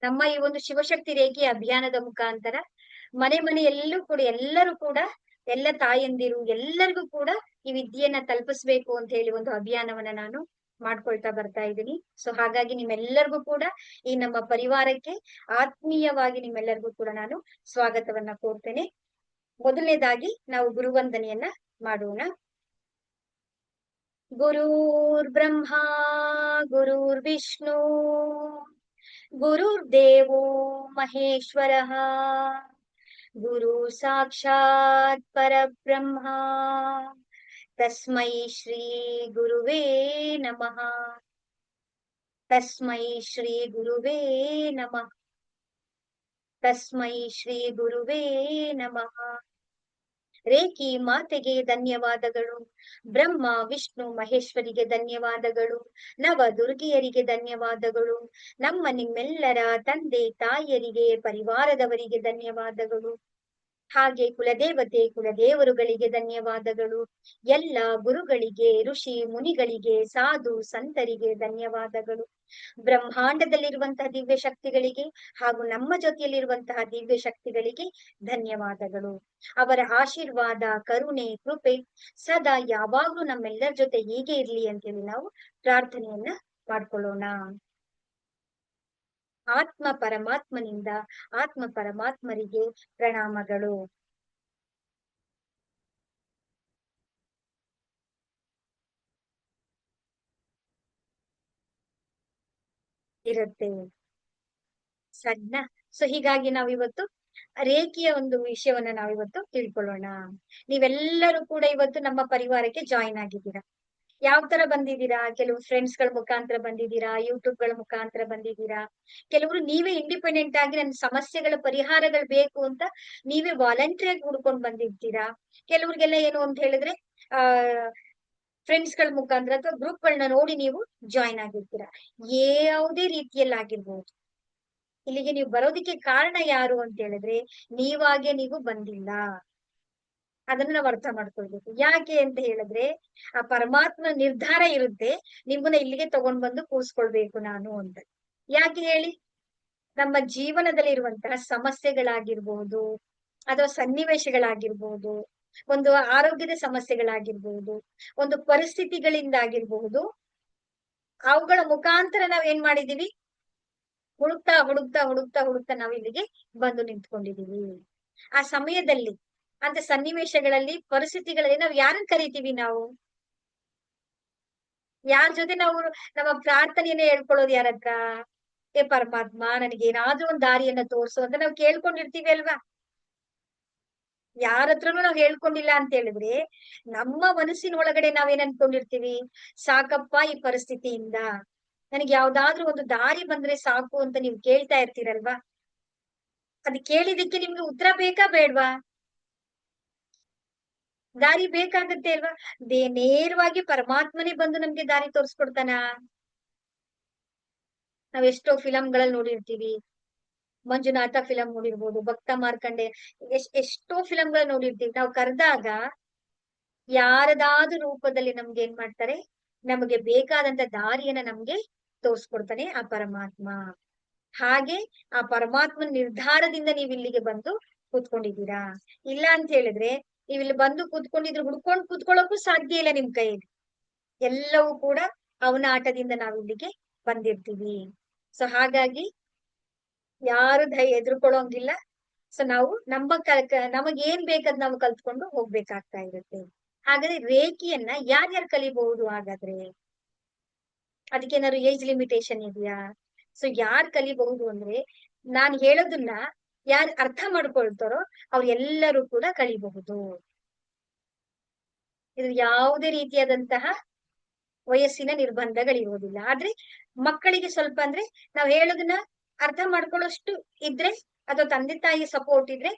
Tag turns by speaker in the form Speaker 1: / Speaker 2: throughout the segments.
Speaker 1: ನಮ್ಮ ಈ ಒಂದು ಶಿವಶಕ್ತಿ ರೇಖೆ ಅಭಿಯಾನದ ಮುಖಾಂತರ ಮನೆ ಮನೆಯಲ್ಲೂ ಕೂಡ ಎಲ್ಲರೂ ಕೂಡ ಎಲ್ಲ ತಾಯಂದಿರು ಎಲ್ಲರಿಗೂ ಕೂಡ ಈ ವಿದ್ಯೆಯನ್ನ ತಲುಪಿಸ್ಬೇಕು ಅಂತ ಹೇಳಿ ಒಂದು ಅಭಿಯಾನವನ್ನ ನಾನು ಮಾಡ್ಕೊಳ್ತಾ ಬರ್ತಾ ಇದ್ದೀನಿ. ಸೊ ಹಾಗಾಗಿ ನಿಮ್ಮೆಲ್ಲರಿಗೂ ಕೂಡ ಈ ನಮ್ಮ ಪರಿವಾರಕ್ಕೆ ಆತ್ಮೀಯವಾಗಿ ನಿಮ್ಮೆಲ್ಲರಿಗೂ ಕೂಡ ನಾನು ಸ್ವಾಗತವನ್ನ ಕೋರ್ತೇನೆ. ಮೊದಲನೇದಾಗಿ ನಾವು ಗುರುವಂದನೆಯನ್ನ ಮಾಡೋಣ. ಗುರುರ್ ಬ್ರಹ್ಮ ಗುರುರ್ ವಿಷ್ಣು ಗುರುರ್ದೇವೋ ಮಹೇಶ್ವರಃ ಗುರು ಸಾಕ್ಷಾತ್ ಪರಬ್ರಹ್ಮ ತಸ್ಮೈ ಶ್ರೀ ಗುರುವೇ ನಮಃ. ತಸ್ಮೈ ಶ್ರೀ ಗುರುವೇ ನಮಃ. ತಸ್ಮೈ ಶ್ರೀ ಗುರುವೇ ನಮಃ. ರೇಖಿ ಮಾತೆಗೆ ಧನ್ಯವಾದಗಳು. ಬ್ರಹ್ಮ ವಿಷ್ಣು ಮಹೇಶ್ವರಿಗೆ ಧನ್ಯವಾದಗಳು. ನವ ದುರ್ಗಿಯರಿಗೆ ಧನ್ಯವಾದಗಳು. ನಮ್ಮ ನಿಮ್ಮೆಲ್ಲರ ತಂದೆ ತಾಯಿಯರಿಗೆ ಪರಿವಾರದವರಿಗೆ ಧನ್ಯವಾದಗಳು. ಹಾಗೆ ಕುಲದೇವತೆ ಕುಲದೇವರುಗಳಿಗೆ ಧನ್ಯವಾದಗಳು. ಎಲ್ಲ ಗುರುಗಳಿಗೆ ಋಷಿ ಮುನಿಗಳಿಗೆ ಸಾಧು ಸಂತರಿಗೆ ಧನ್ಯವಾದಗಳು. ಬ್ರಹ್ಮಾಂಡದಲ್ಲಿರುವಂತಹ ದಿವ್ಯ ಶಕ್ತಿಗಳಿಗೆ ಹಾಗೂ ನಮ್ಮ ಜೊತೆಯಲ್ಲಿರುವಂತಹ ದಿವ್ಯ ಶಕ್ತಿಗಳಿಗೆ ಧನ್ಯವಾದಗಳು. ಅವರ ಆಶೀರ್ವಾದ ಕರುಣೆ ಕೃಪೆ ಸದಾ ಯಾವಾಗ್ಲೂ ನಮ್ಮೆಲ್ಲರ ಜೊತೆ ಹೀಗೆ ಇರ್ಲಿ ಅಂತೇಳಿ ನಾವು ಪ್ರಾರ್ಥನೆಯನ್ನ ಮಾಡ್ಕೊಳ್ಳೋಣ. ಆತ್ಮ ಪರಮಾತ್ಮನಿಂದ ಆತ್ಮ ಪರಮಾತ್ಮರಿಗೆ ಪ್ರಣಾಮಗಳು. ಇರುತ್ತೆ ಸಣ್ಣ. ಸೊ ಹೀಗಾಗಿ ನಾವಿವತ್ತು ರೇಖೆಯ ಒಂದು ವಿಷಯವನ್ನ ನಾವಿವತ್ತು ತಿಳ್ಕೊಳ್ಳೋಣ. ನೀವೆಲ್ಲರೂ ಕೂಡ ಇವತ್ತು ನಮ್ಮ ಪರಿವಾರಕ್ಕೆ ಜಾಯಿನ್ ಆಗಿದ್ದೀರಾ. ಯಾವ ತರ ಬಂದಿದ್ದೀರಾ? ಕೆಲವು ಫ್ರೆಂಡ್ಸ್ ಗಳ ಮುಖಾಂತರ ಬಂದಿದ್ದೀರಾ, ಯೂಟ್ಯೂಬ್ ಗಳ ಮುಖಾಂತರ ಬಂದಿದ್ದೀರಾ. ಕೆಲವರು ನೀವೇ ಇಂಡಿಪೆಂಡೆಂಟ್ ಆಗಿ ನನ್ನ ಸಮಸ್ಯೆಗಳ ಪರಿಹಾರಗಳು ಬೇಕು ಅಂತ ನೀವೇ ವಾಲಂಟಿಯರ್ ಹುಡ್ಕೊಂಡ್ ಬಂದಿರ್ತೀರಾ. ಕೆಲವ್ರಿಗೆಲ್ಲ ಏನು ಅಂತ ಹೇಳಿದ್ರೆ ಆ ಫ್ರೆಂಡ್ಸ್ ಗಳ ಮುಖಾಂತರ ಅಥವಾ ಗ್ರೂಪ್ ಗಳನ್ನ ನೋಡಿ ನೀವು ಜಾಯಿನ್ ಆಗಿರ್ತೀರಾ. ಯಾವುದೇ ರೀತಿಯಲ್ಲಿ ಆಗಿರ್ಬೋದು. ಇಲ್ಲಿಗೆ ನೀವು ಬರೋದಿಕ್ಕೆ ಕಾರಣ ಯಾರು ಅಂತ ಹೇಳಿದ್ರೆ ನೀವಾಗೆ ನೀವು ಬಂದಿಲ್ಲ. ಅದನ್ನ ನಾವು ಅರ್ಥ ಮಾಡ್ಕೊಳ್ಬೇಕು. ಯಾಕೆ ಅಂತ ಹೇಳಿದ್ರೆ ಆ ಪರಮಾತ್ಮ ನಿರ್ಧಾರ ಇರುತ್ತೆ ನಿಮ್ಮನ್ನ ಇಲ್ಲಿಗೆ ತಗೊಂಡ್ ಬಂದು ಕೂರ್ಸ್ಕೊಳ್ಬೇಕು ನಾನು ಅಂತ. ಯಾಕೆ ಹೇಳಿ? ನಮ್ಮ ಜೀವನದಲ್ಲಿ ಇರುವಂತಹ ಸಮಸ್ಯೆಗಳಾಗಿರ್ಬಹುದು ಅಥವಾ ಸನ್ನಿವೇಶಗಳಾಗಿರ್ಬಹುದು, ಒಂದು ಆರೋಗ್ಯದ ಸಮಸ್ಯೆಗಳಾಗಿರ್ಬಹುದು, ಒಂದು ಪರಿಸ್ಥಿತಿಗಳಿಂದ ಆಗಿರ್ಬಹುದು, ಅವುಗಳ ಮುಖಾಂತರ ನಾವ್ ಏನ್ ಮಾಡಿದೀವಿ? ಹುಡುಕ್ತಾ ಹುಡುಕ್ತಾ ಹುಡುಕ್ತಾ ಹುಡುಕ್ತಾ ನಾವ್ ಇಲ್ಲಿಗೆ ಬಂದು ನಿಂತ್ಕೊಂಡಿದೀವಿ. ಆ ಸಮಯದಲ್ಲಿ ಅಂತ ಸನ್ನಿವೇಶಗಳಲ್ಲಿ ಪರಿಸ್ಥಿತಿಗಳಲ್ಲಿ ನಾವ್ ಯಾರನ್ನ ಕರಿತೀವಿ? ನಾವು ಯಾರ ಜೊತೆ ನಾವು ನಮ್ಮ ಪ್ರಾರ್ಥನೆಯನ್ನ ಹೇಳ್ಕೊಳ್ಳೋದು ಯಾರ ಹತ್ರ? ಏ ಪರಮಾತ್ಮ ನನಗೆ ಏನಾದ್ರೂ ಒಂದ್ ದಾರಿಯನ್ನ ತೋರ್ಸು ಅಂತ ನಾವು ಕೇಳ್ಕೊಂಡಿರ್ತೀವಿ ಅಲ್ವಾ? ಯಾರ ಹತ್ರನು ನಾವ್ ಹೇಳ್ಕೊಂಡಿಲ್ಲ ಅಂತ ಹೇಳಿದ್ರೆ ನಮ್ಮ ಮನಸ್ಸಿನ ಒಳಗಡೆ ನಾವೇನ್ ಅನ್ಕೊಂಡಿರ್ತೀವಿ? ಸಾಕಪ್ಪ ಈ ಪರಿಸ್ಥಿತಿಯಿಂದ ನನಗೆ ಯಾವ್ದಾದ್ರೂ ಒಂದು ದಾರಿ ಬಂದ್ರೆ ಸಾಕು ಅಂತ ನೀವು ಕೇಳ್ತಾ ಇರ್ತೀರಲ್ವಾ? ಅದ್ ಕೇಳಿದಕ್ಕೆ ನಿಮ್ಗೆ ಉತ್ತರ ಬೇಕಾ ಬೇಡ್ವಾ? ದಾರಿ ಬೇಕಾಗತ್ತೆ ಅಲ್ವಾ? ನೇರವಾಗಿ ಪರಮಾತ್ಮನೇ ಬಂದು ನಮ್ಗೆ ದಾರಿ ತೋರ್ಸ್ಕೊಡ್ತಾನ. ನಾವ್ ಎಷ್ಟೋ ಫಿಲಂಗಳಲ್ಲಿ ನೋಡಿರ್ತೀವಿ. ಮಂಜುನಾಥ ಫಿಲಂ ನೋಡಿರ್ಬೋದು, ಭಕ್ತ ಮಾರ್ಕಂಡೆ, ಎಷ್ಟೋ ಫಿಲಂಗಳು ನೋಡಿರ್ತೀವಿ. ನಾವು ಕರೆದಾಗ ಯಾರದಾದ್ರೂ ರೂಪದಲ್ಲಿ ನಮ್ಗೆ ಏನ್ ಮಾಡ್ತಾರೆ? ನಮಗೆ ಬೇಕಾದಂತ ದಾರಿಯನ್ನ ನಮ್ಗೆ ತೋರ್ಸ್ಕೊಡ್ತಾನೆ ಆ ಪರಮಾತ್ಮ. ಹಾಗೆ ಆ ಪರಮಾತ್ಮನ ನಿರ್ಧಾರದಿಂದ ನೀವ್ ಇಲ್ಲಿಗೆ ಬಂದು ಕೂತ್ಕೊಂಡಿದ್ದೀರಾ. ಇಲ್ಲ ಅಂತ ಹೇಳಿದ್ರೆ ನೀವ್ ಇಲ್ಲಿ ಬಂದು ಕೂತ್ಕೊಂಡಿದ್ರೆ ಹುಡ್ಕೊಂಡ್ ಕೂತ್ಕೊಳ್ಳೋಕು ಸಾಧ್ಯ ಇಲ್ಲ ನಿಮ್ ಕೈಯಲ್ಲಿ. ಎಲ್ಲವೂ ಕೂಡ ಅವನ ಆಟದಿಂದ ನಾವ್ ಇಲ್ಲಿಗೆ ಬಂದಿರ್ತೀವಿ. ಸೊ ಹಾಗಾಗಿ ಯಾರು ಹೆದರ್ಕೊಳ್ಳೋಂಗಿಲ್ಲ. ಸೊ ನಾವು ನಮಗ್ ಏನ್ ಬೇಕದ್ ನಾವು ಕಲ್ತ್ಕೊಂಡು ಹೋಗ್ಬೇಕಾಗ್ತಾ ಇರುತ್ತೆ. ಹಾಗಾದ್ರೆ ರೇಖಿಯನ್ನ ಯಾರ್ಯಾರು ಕಲಿಬಹುದು ಹಾಗಾದ್ರೆ? ಅದಕ್ಕೇನಾದ್ರು ಏಜ್ ಲಿಮಿಟೇಷನ್ ಇದೆಯಾ? ಸೊ ಯಾರ್ ಕಲಿಬಹುದು ಅಂದ್ರೆ ನಾನ್ ಹೇಳೋದನ್ನ ಯಾರ್ ಅರ್ಥ ಮಾಡ್ಕೊಳ್ತಾರೋ ಅವ್ರು ಎಲ್ಲರೂ ಕೂಡ ಕಲಿಬಹುದು. ಇದು ಯಾವುದೇ ರೀತಿಯಾದಂತಹ ವಯಸ್ಸಿನ ನಿರ್ಬಂಧಗಳಿರುವುದಿಲ್ಲ. ಆದ್ರೆ ಮಕ್ಕಳಿಗೆ ಸ್ವಲ್ಪ ಅಂದ್ರೆ ನಾವ್ ಹೇಳೋದನ್ನ ಅರ್ಥ ಮಾಡ್ಕೊಳ್ಳೋಷ್ಟು ಇದ್ರೆ ಅಥವಾ ತಂದೆ ತಾಯಿ ಸಪೋರ್ಟ್ ಇದ್ರೆ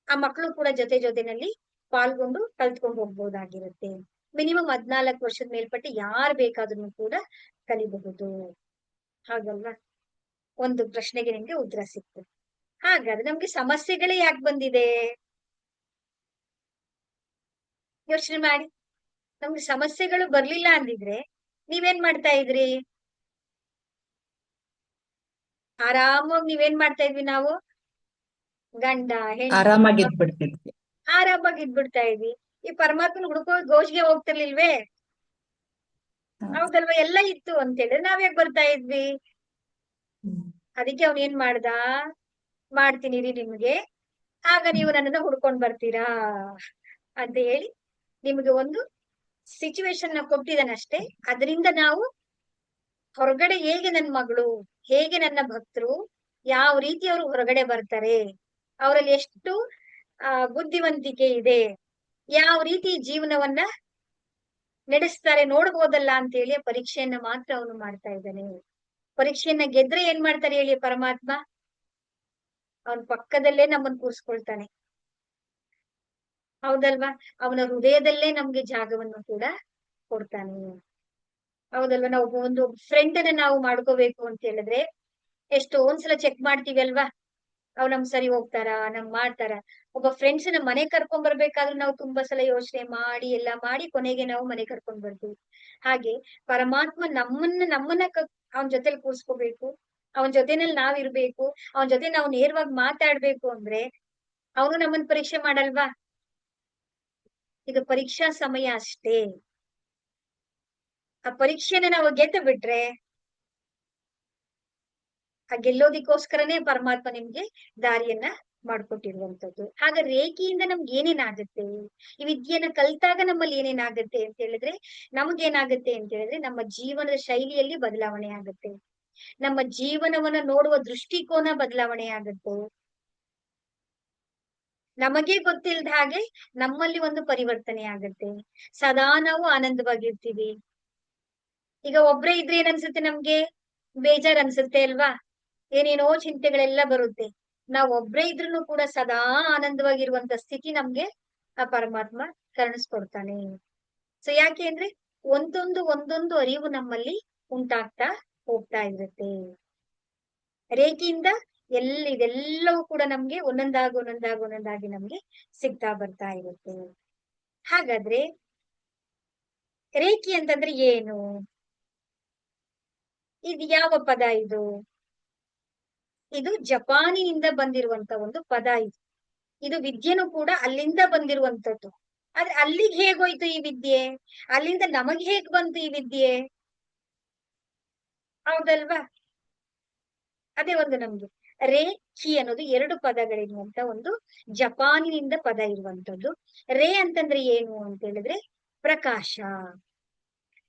Speaker 1: ಆ ಮಕ್ಕಳು ಕೂಡ ಜೊತೆ ಜೊತೆನಲ್ಲಿ ಪಾಲ್ಗೊಂಡು ಕಲ್ತ್ಕೊಂಡು ಹೋಗ್ಬೋದಾಗಿರುತ್ತೆ. ಮಿನಿಮಮ್ 14 ವರ್ಷದ ಮೇಲ್ಪಟ್ಟು ಯಾರ್ ಬೇಕಾದ್ರೂ ಕೂಡ ಕಲಿಬಹುದು. ಹಾಗಲ್ವಾ? ಒಂದು ಪ್ರಶ್ನೆಗೆ ನಿಮ್ಗೆ ಉತ್ತರ ಸಿಕ್ತು. ಹಾಗಾದ್ರೆ ನಮ್ಗೆ ಸಮಸ್ಯೆಗಳೇ ಯಾಕೆ ಬಂದಿದೆ? ಯೋಚನೆ ಮಾಡಿ. ನಮ್ಗೆ ಸಮಸ್ಯೆಗಳು ಬರ್ಲಿಲ್ಲ ಅಂದಿದ್ರೆ ನೀವೇನ್ ಮಾಡ್ತಾ ಇದ್ರಿ? ಆರಾಮಾಗಿ ನೀವೇನ್ ಮಾಡ್ತಾ ಇದ್ವಿ ನಾವು, ಗಂಡ ಹೆಂಡತಿ
Speaker 2: ಆರಾಮಾಗಿ ಇದ್ಬಿಡ್ತಿದ್ವಿ.
Speaker 1: ಆರಾಮಾಗಿ ಇದ್ಬಿಡ್ತಾ ಇದ್ವಿ. ಈ ಪರಮಾತ್ಮನ ಹುಡುಕೋ ಗೋಷ್ಗೆ ಹೋಗ್ತಿರ್ಲಿಲ್ವೇ? ಹೌದಲ್ವಾ? ಎಲ್ಲ ಇತ್ತು ಅಂತ ಹೇಳಿದ್ರೆ ನಾವ್ಯಾಕ್ ಬರ್ತಾ ಇದ್ವಿ? ಅದಕ್ಕೆ ಅವ್ನ್ ಏನ್ ಮಾಡ್ದ, ಮಾಡ್ತೀನಿ ರೀ ನಿಮ್ಗೆ, ಆಗ ನೀವು ನನ್ನನ್ನ ಹುಡ್ಕೊಂಡ್ ಬರ್ತೀರಾ ಅಂತ ಹೇಳಿ ನಿಮ್ಗೆ ಒಂದು ಸಿಚುವೇಶನ್ ನ ಕೊಟ್ಟಿದ್ದಾನಷ್ಟೇ. ಅದರಿಂದ ನಾವು ಹೊರಗಡೆ ಹೇಗೆ ನನ್ನ ಮಗಳು, ಹೇಗೆ ನನ್ನ ಭಕ್ತರು, ಯಾವ ರೀತಿ ಅವರು ಹೊರಗಡೆ ಬರ್ತಾರೆ, ಅವರಲ್ಲಿ ಎಷ್ಟು ಬುದ್ಧಿವಂತಿಕೆ ಇದೆ, ಯಾವ ರೀತಿ ಜೀವನವನ್ನ ನಡೆಸ್ತಾರೆ ನೋಡ್ಬೋದಲ್ಲ ಅಂತ ಹೇಳಿ ಪರೀಕ್ಷೆಯನ್ನ ಮಾತ್ರ ಅವನು ಮಾಡ್ತಾ ಇದ್ದಾನೆ. ಪರೀಕ್ಷೆಯನ್ನ ಗೆದ್ರೆ ಏನ್ ಮಾಡ್ತಾರೆ ಹೇಳಿ ಪರಮಾತ್ಮ? ಅವನ ಪಕ್ಕದಲ್ಲೇ ನಮ್ಮನ್ನ ಕೂರ್ಸ್ಕೊಳ್ತಾನೆ. ಹೌದಲ್ವಾ? ಅವನ ಹೃದಯದಲ್ಲೇ ನಮ್ಗೆ ಜಾಗವನ್ನು ಕೂಡ ಕೊಡ್ತಾನೆ. ಹೌದಲ್ವಾ? ನಾವು ಒಂದು ಫ್ರೆಂಡ್ ಅನ್ನ ನಾವು ಮಾಡ್ಕೋಬೇಕು ಅಂತ ಹೇಳಿದ್ರೆ ಒಂದ್ಸಲ ಚೆಕ್ ಮಾಡ್ತೀವಿ ಅಲ್ವಾ, ಅವ್ ನಮ್ ಸರಿ ಹೋಗ್ತಾರ, ನಮ್ ಮಾಡ್ತಾರ. ಒಬ್ಬ ಫ್ರೆಂಡ್ಸ್ ನ ಮನೆ ಕರ್ಕೊಂಡ್ ಬರ್ಬೇಕಾದ್ರೂ ನಾವು ತುಂಬಾ ಸಲ ಯೋಚನೆ ಮಾಡಿ ಎಲ್ಲಾ ಮಾಡಿ ಕೊನೆಗೆ ನಾವು ಮನೆ ಕರ್ಕೊಂಡ್ ಬರ್ತೀವಿ. ಹಾಗೆ ಪರಮಾತ್ಮ ನಮ್ಮನ್ನ ಅವನ ಜೊತೆಲಿ ಕೂರ್ಸ್ಕೋಬೇಕು, ಅವನ ಜೊತೆನಲ್ಲಿ ನಾವ್ ಇರ್ಬೇಕು, ಅವನ ಜೊತೆ ನಾವು ನೇರವಾಗಿ ಮಾತಾಡ್ಬೇಕು ಅಂದ್ರೆ ಅವನು ನಮ್ಮನ್ ಪರೀಕ್ಷೆ ಮಾಡಲ್ವಾ? ಇದು ಪರೀಕ್ಷಾ ಸಮಯ ಅಷ್ಟೇ. ಆ ಪರೀಕ್ಷೆನ ನಾವು ಗೆದ್ದು ಬಿಟ್ರೆ, ಆ ಗೆಲ್ಲೋದಿಕ್ಕೋಸ್ಕರನೇ ಪರಮಾತ್ಮ ನಿಮ್ಗೆ ದಾರಿಯನ್ನ ಮಾಡ್ಕೊಟ್ಟಿರುವಂತದ್ದು. ಹಾಗ ರೇಖೆಯಿಂದ ನಮ್ಗೆ ಏನೇನಾಗುತ್ತೆ, ಈ ವಿದ್ಯೆಯನ್ನ ಕಲ್ತಾಗ ನಮ್ಮಲ್ಲಿ ಏನೇನಾಗುತ್ತೆ ಅಂತ ಹೇಳಿದ್ರೆ, ನಮ್ಗೇನಾಗುತ್ತೆ ಅಂತ ಹೇಳಿದ್ರೆ ನಮ್ಮ ಜೀವನದ ಶೈಲಿಯಲ್ಲಿ ಬದಲಾವಣೆ ಆಗುತ್ತೆ, ನಮ್ಮ ಜೀವನವನ್ನ ನೋಡುವ ದೃಷ್ಟಿಕೋನ ಬದಲಾವಣೆ ಆಗುತ್ತೆ. ನಮಗೆ ಗೊತ್ತಿಲ್ಲದ ಹಾಗೆ ನಮ್ಮಲ್ಲಿ ಒಂದು ಪರಿವರ್ತನೆ ಆಗುತ್ತೆ. ಸದಾ ನಾವು ಆನಂದವಾಗಿರ್ತೀವಿ. ಈಗ ಒಬ್ರೇ ಇದ್ರೆ ಏನ್ ಅನ್ಸುತ್ತೆ ನಮ್ಗೆ? ಬೇಜಾರ್ ಅನ್ಸುತ್ತೆ ಅಲ್ವಾ? ಏನೇನೋ ಚಿಂತೆಗಳೆಲ್ಲ ಬರುತ್ತೆ. ನಾವ್ ಒಬ್ರೇ ಇದ್ರೂ ಕೂಡ ಸದಾ ಆನಂದವಾಗಿರುವಂತ ಸ್ಥಿತಿ ನಮ್ಗೆ ಆ ಪರಮಾತ್ಮ ಕರುಣಿಸ್ಕೊಡ್ತಾನೆ. ಸೊ ಯಾಕೆ ಅಂದ್ರೆ ಒಂದೊಂದು ಅರಿವು ನಮ್ಮಲ್ಲಿ ಉಂಟಾಗ್ತಾ ಹೋಗ್ತಾ ಇರುತ್ತೆ. ರೇಖೆಯಿಂದ ಇದೆಲ್ಲವೂ ಕೂಡ ನಮ್ಗೆ ಒಂದೊಂದಾಗಿ ನಮ್ಗೆ ಸಿಗ್ತಾ ಬರ್ತಾ ಇರುತ್ತೆ. ಹಾಗಾದ್ರೆ ರೇಖೆ ಅಂತಂದ್ರೆ ಏನು? ಇದು ಯಾವ ಪದ ಇದು? ಇದು ಜಪಾನಿನಿಂದ ಬಂದಿರುವಂತ ಒಂದು ಪದ ಇದು. ಇದು ವಿದ್ಯೆನೂ ಕೂಡ ಅಲ್ಲಿಂದ ಬಂದಿರುವಂತದ್ದು. ಆದ್ರೆ ಅಲ್ಲಿಗೆ ಹೇಗೋಯ್ತು ಈ ವಿದ್ಯೆ? ಅಲ್ಲಿಂದ ನಮಗ್ ಹೇಗ್ ಬಂತು ಈ ವಿದ್ಯೆ? ಹೌದಲ್ವಾ? ಅದೇ ಒಂದು ನಮ್ಗೆ ರೇ ಕಿ ಅನ್ನೋದು ಎರಡು ಪದಗಳಿರುವಂತ ಒಂದು ಜಪಾನಿನಿಂದ ಪದ ಇರುವಂತದ್ದು. ರೇ ಅಂತಂದ್ರೆ ಏನು ಅಂತ ಹೇಳಿದ್ರೆ ಪ್ರಕಾಶ,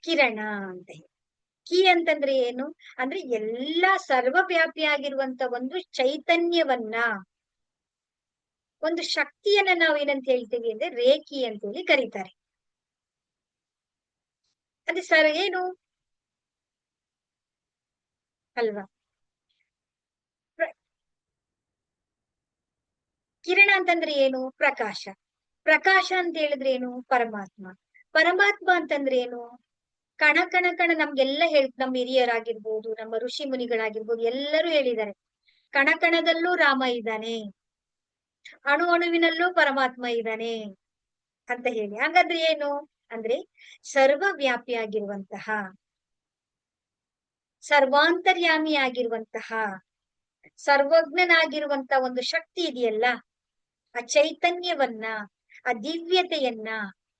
Speaker 1: ಕಿರಣ ಅಂತ ಹೇಳಿ. ಕಿ ಅಂತಂದ್ರೆ ಏನು ಅಂದ್ರೆ ಎಲ್ಲಾ ಸರ್ವವ್ಯಾಪಿಯಾಗಿರುವಂತ ಒಂದು ಚೈತನ್ಯವನ್ನ, ಒಂದು ಶಕ್ತಿಯನ್ನ ನಾವ್ ಏನಂತ ಹೇಳ್ತೀವಿ ಅಂದ್ರೆ ರೇಖಿ ಅಂತ ಹೇಳಿ ಕರೀತಾರೆ. ಅದೇ ಸರ್ ಏನು ಅಲ್ವಾ? ಕಿರಣ ಅಂತಂದ್ರೆ ಏನು? ಪ್ರಕಾಶ. ಪ್ರಕಾಶ ಅಂತ ಹೇಳಿದ್ರೆ ಏನು? ಪರಮಾತ್ಮ. ಪರಮಾತ್ಮ ಅಂತಂದ್ರೆ ಏನು? ಕಣ ಕಣ ಕಣ ನಮ್ಗೆಲ್ಲ ನಮ್ಮ ಹಿರಿಯರಾಗಿರ್ಬೋದು, ನಮ್ಮ ಋಷಿ ಮುನಿಗಳಾಗಿರ್ಬೋದು, ಎಲ್ಲರೂ ಹೇಳಿದ್ದಾರೆ ಕಣ ಕಣದಲ್ಲೂ ರಾಮ ಇದ್ದಾನೆ, ಅಣು ಅಣುವಿನಲ್ಲೂ ಪರಮಾತ್ಮ ಇದ್ದಾನೆ ಅಂತ ಹೇಳಿ. ಹಾಗಾದ್ರೆ ಏನು ಅಂದ್ರೆ ಸರ್ವವ್ಯಾಪಿಯಾಗಿರುವಂತಹ, ಸರ್ವಾಂತರ್ಯಾಮಿಯಾಗಿರುವಂತಹ, ಸರ್ವಜ್ಞನಾಗಿರುವಂತ ಒಂದು ಶಕ್ತಿ ಇದೆಯಲ್ಲ, ಆ ಚೈತನ್ಯವನ್ನ, ಆ ದಿವ್ಯತೆಯನ್ನ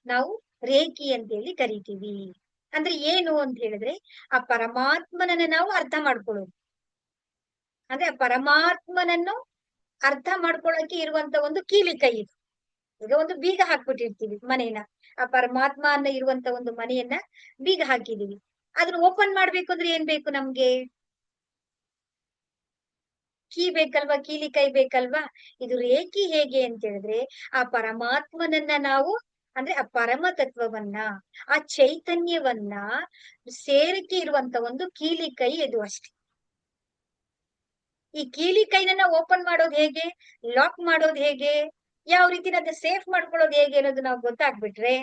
Speaker 1: ನಾವು ರೇಖಿ ಅಂತೇಳಿ ಕರಿತೀವಿ. ಅಂದ್ರೆ ಏನು ಅಂತ ಹೇಳಿದ್ರೆ ಆ ಪರಮಾತ್ಮನನ್ನ ನಾವು ಅರ್ಥ ಮಾಡ್ಕೊಳ್ಳೋದು. ಅಂದ್ರೆ ಆ ಪರಮಾತ್ಮನನ್ನು ಅರ್ಥ ಮಾಡ್ಕೊಳ್ಳೋಕೆ ಇರುವಂತ ಒಂದು ಕೀಲಿ ಕೈ ಇದು. ಈಗ ಒಂದು ಬೀಗ ಹಾಕ್ಬಿಟ್ಟಿರ್ತೀವಿ ಮನೇನ, ಆ ಪರಮಾತ್ಮ ಅನ್ನ ಇರುವಂತ ಒಂದು ಮನೆಯನ್ನ ಬೀಗ ಹಾಕಿದೀವಿ. ಅದನ್ನ ಓಪನ್ ಮಾಡ್ಬೇಕು ಅಂದ್ರೆ ಏನ್ ಬೇಕು ನಮ್ಗೆ? ಕೀ ಬೇಕಲ್ವಾ? ಕೀಲಿ ಕೈ ಬೇಕಲ್ವಾ? ಇದು ರೇಖಿ ಹೇಗೆ ಅಂತ ಹೇಳಿದ್ರೆ ಆ ಪರಮಾತ್ಮನನ್ನ ನಾವು, ಅಂದ್ರೆ ಆ ಪರಮ ತತ್ವವನ್ನ, ಆ ಚೈತನ್ಯವನ್ನ ಸೇರಿಕೆ ಇರುವಂತ ಒಂದು ಕೀಲಿ ಕೈ ಇದು ಅಷ್ಟೇ. ಈ ಕೀಲಿ ಕೈನ ಓಪನ್ ಮಾಡೋದು ಹೇಗೆ, ಲಾಕ್ ಮಾಡೋದು ಹೇಗೆ, ಯಾವ ರೀತಿ ಅದ ಸೇಫ್ ಮಾಡ್ಕೊಳ್ಳೋದು ಹೇಗೆ ಅನ್ನೋದು ನಾವು ಗೊತ್ತಾಗ್ಬಿಟ್ರೆ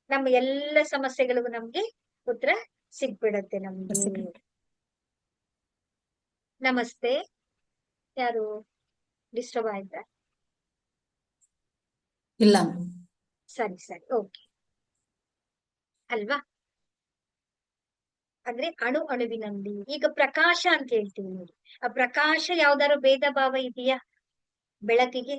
Speaker 1: ನಮ್ಮ ಎಲ್ಲ ಸಮಸ್ಯೆಗಳಿಗೂ ನಮ್ಗೆ ಉತ್ತರ ಸಿಗ್ಬಿಡತ್ತೆ ನಮ್ಗೆ. ನಮಸ್ತೆ. ಯಾರು ಡಿಸ್ಟರ್ಬ್ ಆಯ್ತಾ?
Speaker 2: ಇಲ್ಲ.
Speaker 1: ಸರಿ ಸರಿ, ಓಕೆ ಅಲ್ವಾ? ಅಂದ್ರೆ ಅಣು ಅಣುವಿನಲ್ಲಿ. ಈಗ ಪ್ರಕಾಶ ಅಂತ ಹೇಳ್ತೀವಿ ನೋಡಿ, ಆ ಪ್ರಕಾಶ ಯಾವ್ದಾದ್ರು ಭೇದ ಭಾವ ಇದೆಯಾ ಬೆಳಕಿಗೆ?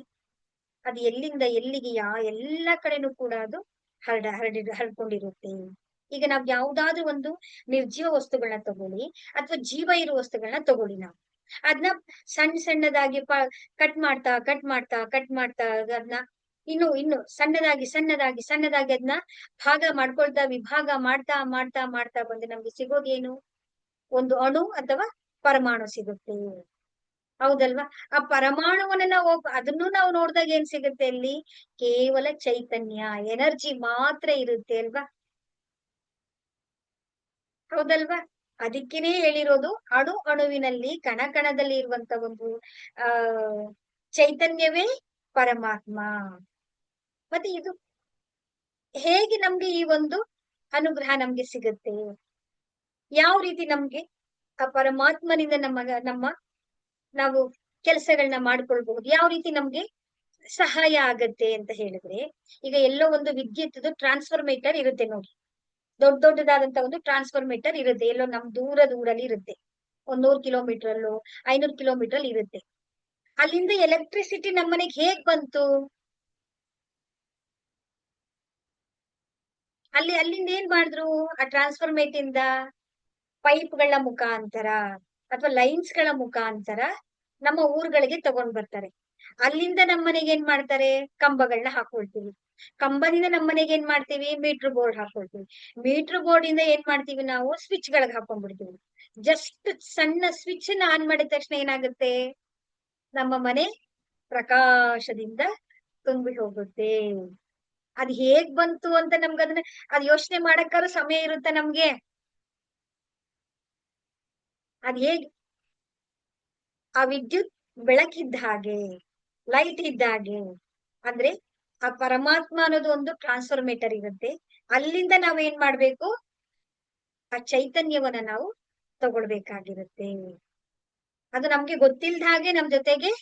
Speaker 1: ಅದು ಎಲ್ಲಿಂದ ಎಲ್ಲಿಗೆ ಎಲ್ಲಾ ಕಡೆನೂ ಕೂಡ ಅದು ಹರಡ್ಕೊಂಡಿರುತ್ತೆ. ಈಗ ನಾವ್ ಯಾವ್ದಾದ್ರು ಒಂದು ನಿರ್ಜೀವ ವಸ್ತುಗಳನ್ನ ತಗೊಳ್ಳಿ, ಅಥವಾ ಜೀವ ಇರುವ ವಸ್ತುಗಳನ್ನ ತಗೊಳ್ಳಿ, ನಾವು ಅದನ್ನ ಸಣ್ಣದಾಗಿ ಕಟ್ ಮಾಡ್ತಾ ಅದನ್ನ ಇನ್ನು ಸಣ್ಣದಾಗಿ ಅದನ್ನ ಭಾಗ ಮಾಡ್ಕೊಳ್ತಾ ವಿಭಾಗ ಮಾಡ್ತಾ ಬಂದು ನಮ್ಗೆ ಸಿಗೋದೇನು? ಒಂದು ಅಣು ಅಥವಾ ಪರಮಾಣು ಸಿಗುತ್ತೆ. ಹೌದಲ್ವಾ? ಆ ಪರಮಾಣುವನ್ನ ಅದನ್ನು ನಾವು ನೋಡಿದಾಗ ಏನ್ ಸಿಗುತ್ತೆ ಅಲ್ಲಿ? ಕೇವಲ ಚೈತನ್ಯ, ಎನರ್ಜಿ ಮಾತ್ರ ಇರುತ್ತೆ ಅಲ್ವಾ? ಹೌದಲ್ವಾ? ಅದಕ್ಕೇನೆ ಹೇಳಿರೋದು ಅಣು ಅಣುವಿನಲ್ಲಿ ಕಣದಲ್ಲಿ ಇರುವಂತ ಒಂದು ಆ ಚೈತನ್ಯವೇ ಪರಮಾತ್ಮ. ಮತ್ತೆ ಇದು ಹೇಗೆ ನಮ್ಗೆ ಈ ಒಂದು ಅನುಗ್ರಹ ನಮ್ಗೆ ಸಿಗುತ್ತೆ? ಯಾವ ರೀತಿ ನಮ್ಗೆ ಆ ಪರಮಾತ್ಮನಿಂದ ನಮ್ಮ ನಾವು ಕೆಲಸಗಳನ್ನ ಮಾಡ್ಕೊಳ್ಬಹುದು? ಯಾವ ರೀತಿ ನಮ್ಗೆ ಸಹಾಯ ಆಗತ್ತೆ ಅಂತ ಹೇಳಿದ್ರೆ, ಈಗ ಎಲ್ಲೋ ಒಂದು ವಿದ್ಯುತ್ ಟ್ರಾನ್ಸ್ಫರ್ಮೇಟರ್ ಇರುತ್ತೆ ನೋಡಿ, ದೊಡ್ಡದಾದಂತ ಒಂದು ಟ್ರಾನ್ಸ್ಫರ್ಮೇಟರ್ ಇರುತ್ತೆ, ಎಲ್ಲೋ ನಮ್ ದೂರಲ್ಲಿ ಇರುತ್ತೆ, 100 ಕಿಲೋಮೀಟರ್ ಅಲ್ಲೋ 500 ಕಿಲೋಮೀಟರ್ ಅಲ್ಲಿ ಇರುತ್ತೆ. ಅಲ್ಲಿಂದ ಎಲೆಕ್ಟ್ರಿಸಿಟಿ ನಮ್ಮನೆಗೆ ಹೇಗ್ ಬಂತು? ಅಲ್ಲಿಂದ ಏನ್ ಮಾಡಿದ್ರು? ಆ ಟ್ರಾನ್ಸ್ಫರ್ಮೇಟ್ ಇಂದ ಪೈಪ್ಗಳ ಮುಖಾಂತರ ಅಥವಾ ಲೈನ್ಸ್ ಗಳ ಮುಖಾಂತರ ನಮ್ಮ ಊರುಗಳಿಗೆ ತಗೊಂಡ್ ಬರ್ತಾರೆ. ಅಲ್ಲಿಂದ ನಮ್ಮನೆಗೆ ಏನ್ ಮಾಡ್ತಾರೆ? ಕಂಬಗಳನ್ನ ಹಾಕೊಳ್ತೀವಿ. ಕಂಬದಿಂದ ನಮ್ಮನೆಗೆ ಏನ್ ಮಾಡ್ತೀವಿ? ಮೀಟರ್ ಬೋರ್ಡ್ ಹಾಕೊಳ್ತೀವಿ. ಮೀಟರ್ ಬೋರ್ಡ್ ಇಂದ ಏನ್ ಮಾಡ್ತೀವಿ? ನಾವು ಸ್ವಿಚ್ ಗಳಿಗೆ ಹಾಕೊಂಡ್ಬಿಡ್ತೀವಿ. ಜಸ್ಟ್ ಸಣ್ಣ ಸ್ವಿಚ್ ಆನ್ ಮಾಡಿದ ತಕ್ಷಣ ಏನಾಗುತ್ತೆ? ನಮ್ಮ ಮನೆ ಪ್ರಕಾಶದಿಂದ ತುಂಬಿ ಹೋಗುತ್ತೆ. ಅದ್ ಹೇಗ್ ಬಂತು ಅಂತ ನಮ್ಗೆ ಅದನ್ನ ಅದ್ ಯೋಚನೆ ಮಾಡಕ್ಕಾದ್ರೂ ಸಮಯ ಇರುತ್ತೆ ನಮ್ಗೆ? ಅದ್ ಹೇಗ್? ಆ ವಿದ್ಯುತ್ ಬೆಳಕಿದ್ದ ಹಾಗೆ, ಲೈಟ್ ಇದ್ದ ಹಾಗೆ. ಅಂದ್ರೆ ಆ ಪರಮಾತ್ಮ ಅನ್ನೋದು ಒಂದು ಟ್ರಾನ್ಸ್ಫರ್ಮೇಟರ್ ಇರುತ್ತೆ. ಅಲ್ಲಿಂದ ನಾವ್ ಏನ್ ಮಾಡ್ಬೇಕು? ಆ ಚೈತನ್ಯವನ್ನ ನಾವು ತಗೊಳ್ಬೇಕಾಗಿರುತ್ತೆ. ಅದು ನಮ್ಗೆ ಗೊತ್ತಿಲ್ದ ಹಾಗೆ ನಮ್ ಜೊತೆಗೆ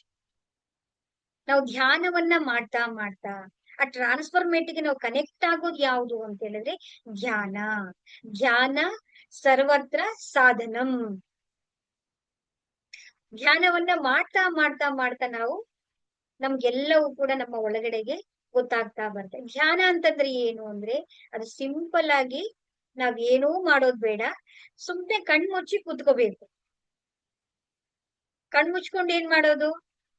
Speaker 1: ನಾವು ಧ್ಯಾನವನ್ನ ಮಾಡ್ತಾ ಆ ಟ್ರಾನ್ಸ್ಫರ್ಮೇಟಿಗೆ ನಾವು ಕನೆಕ್ಟ್ ಆಗೋದು ಯಾವುದು ಅಂತ ಹೇಳಿದ್ರೆ ಧ್ಯಾನ. ಧ್ಯಾನ ಸರ್ವತ್ರ ಸಾಧನಂ. ಧ್ಯಾನವನ್ನ ಮಾಡ್ತಾ ನಾವು ನಮ್ಗೆಲ್ಲವೂ ಕೂಡ ನಮ್ಮ ಒಳಗಡೆಗೆ ಗೊತ್ತಾಗ್ತಾ ಬರುತ್ತೆ. ಧ್ಯಾನ ಅಂತಂದ್ರೆ ಏನು ಅಂದ್ರೆ, ಅದು ಸಿಂಪಲ್ ಆಗಿ ನಾವ್ ಏನೂ ಮಾಡೋದ್ ಬೇಡ, ಸುಮ್ನೆ ಕಣ್ಮುಚ್ಚಿ ಕೂತ್ಕೋಬೇಕು. ಕಣ್ಮುಚ್ಕೊಂಡು ಏನ್ ಮಾಡೋದು?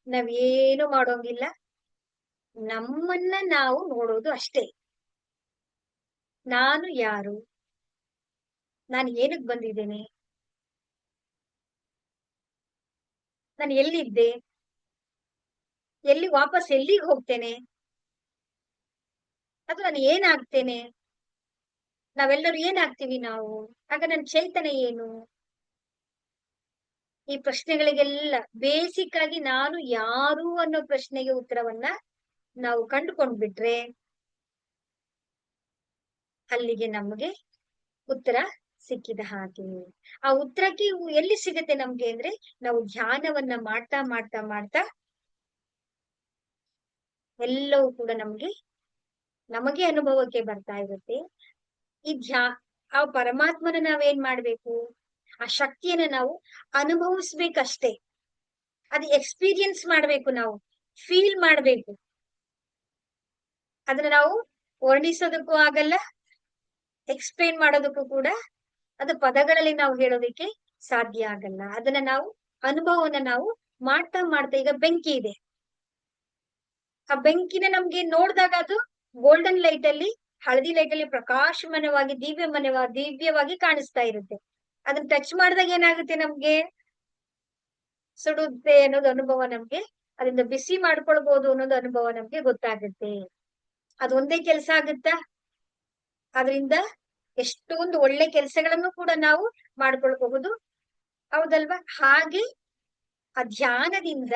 Speaker 1: ನಾವ್ ಏನು ಮಾಡೋಂಗಿಲ್ಲ, ನಮ್ಮನ್ನ ನಾವು ನೋಡೋದು ಅಷ್ಟೇ. ನಾನು ಯಾರು? ನಾನು ಏನಕ್ ಬಂದಿದ್ದೇನೆ? ನಾನು ಎಲ್ಲಿದ್ದೆ? ವಾಪಸ್ ಎಲ್ಲಿಗೆ ಹೋಗ್ತೇನೆ? ಅಥವಾ ನಾನು ಏನಾಗ್ತೇನೆ? ನಾವೆಲ್ಲರೂ ಏನಾಗ್ತೀವಿ ನಾವು? ಆಗ ನನ್ನ ಚೈತನ್ಯ ಏನು? ಈ ಪ್ರಶ್ನೆಗಳಿಗೆಲ್ಲ ಬೇಸಿಕ್ ಆಗಿ ನಾನು ಯಾರು ಅನ್ನೋ ಪ್ರಶ್ನೆಗೆ ಉತ್ತರವನ್ನ ನಾವು ಕಂಡುಕೊಂಡ್ಬಿಟ್ರೆ ಅಲ್ಲಿಗೆ ನಮಗೆ ಉತ್ತರ ಸಿಕ್ಕಿದ ಹಾಗೆ. ಆ ಉತ್ತರಕ್ಕೆ ಎಲ್ಲಿ ಸಿಗುತ್ತೆ ನಮ್ಗೆ ಅಂದ್ರೆ, ನಾವು ಧ್ಯಾನವನ್ನ ಮಾಡ್ತಾ ಎಲ್ಲವೂ ಕೂಡ ನಮಗೆ ಅನುಭವಕ್ಕೆ ಬರ್ತಾ ಇರುತ್ತೆ. ಈ ಆ ಪರಮಾತ್ಮನ ನಾವೇನ್ ಮಾಡ್ಬೇಕು? ಆ ಶಕ್ತಿಯನ್ನ ನಾವು ಅನುಭವಿಸ್ಬೇಕಷ್ಟೇ. ಅದು ಎಕ್ಸ್ಪೀರಿಯನ್ಸ್ ಮಾಡ್ಬೇಕು, ನಾವು ಫೀಲ್ ಮಾಡ್ಬೇಕು. ಅದನ್ನ ನಾವು ವರ್ಣಿಸೋದಕ್ಕೂ ಆಗಲ್ಲ, ಎಕ್ಸ್ಪ್ಲೇನ್ ಮಾಡೋದಕ್ಕೂ ಕೂಡ ಅದು ಪದಗಳಲ್ಲಿ ನಾವು ಹೇಳೋದಕ್ಕೆ ಸಾಧ್ಯ ಆಗಲ್ಲ. ಅದನ್ನ ನಾವು ಅನುಭವವನ್ನ ನಾವು ಮಾಡ್ತಾ ಈಗ ಬೆಂಕಿ ಇದೆ. ಆ ಬೆಂಕಿನ ನಮ್ಗೆ ನೋಡಿದಾಗ ಅದು ಗೋಲ್ಡನ್ ಲೈಟ್ ಅಲ್ಲಿ, ಹಳದಿ ಲೈಟ್ ಅಲ್ಲಿ ಪ್ರಕಾಶಮಾನವಾಗಿ ದಿವ್ಯವಾಗಿ ಕಾಣಿಸ್ತಾ ಇರುತ್ತೆ. ಅದನ್ನ ಟಚ್ ಮಾಡಿದಾಗ ಏನಾಗುತ್ತೆ? ನಮ್ಗೆ ಸುಡುತ್ತೆ ಅನ್ನೋದು ಅನುಭವ ನಮ್ಗೆ, ಅದರಿಂದ ಬಿಸಿ ಮಾಡ್ಕೊಳ್ಬಹುದು ಅನ್ನೋದು ಅನುಭವ ನಮ್ಗೆ ಗೊತ್ತಾಗುತ್ತೆ. ಅದೊಂದೇ ಕೆಲಸ ಆಗುತ್ತಾ? ಅದರಿಂದ ಎಷ್ಟೊಂದು ಒಳ್ಳೆ ಕೆಲಸಗಳನ್ನು ಕೂಡ ನಾವು ಮಾಡ್ಕೊಳ್ಬಹುದು. ಹೌದಲ್ವಾ? ಹಾಗೆ ಆ ಧ್ಯಾನದಿಂದ